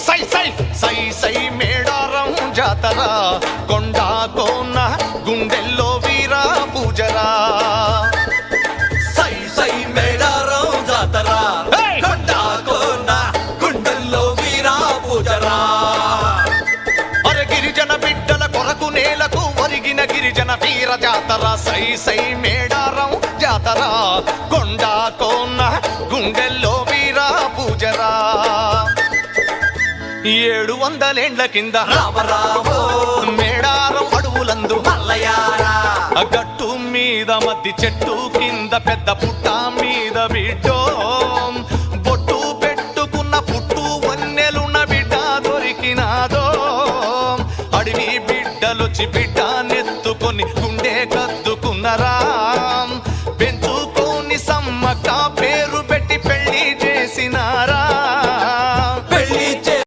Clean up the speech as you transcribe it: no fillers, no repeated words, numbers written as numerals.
సై సై సై సై మేడారం జాతర కొండ కోన గుండెల్లో వీరా పూజరా సై సై మేడారం జాతర కొండ కోన గుండెల్లో వీరా పూజరా అరే గిరిజన బిడ్డల కొరకు నేలకు ఒరిగిన గిరిజన వీర జాతర సై సై మేడారం జాతర కొండ కోన గుండెల్లో వీరా పూజరా 700 ఏండ్ల కింద రామరామో మేడారం అడవులందు మల్లయారా గట్టు మీద మధ్య చెట్టు కింద పెద్ద పుట్ట మీద బిడ్డో బొట్టు పెట్టుకున్న పుట్టు వన్నెలున్న బిడ్డ దొరికినాదో అడవి బిడ్డలొచ్చి బిడ్డ నెత్తుకొని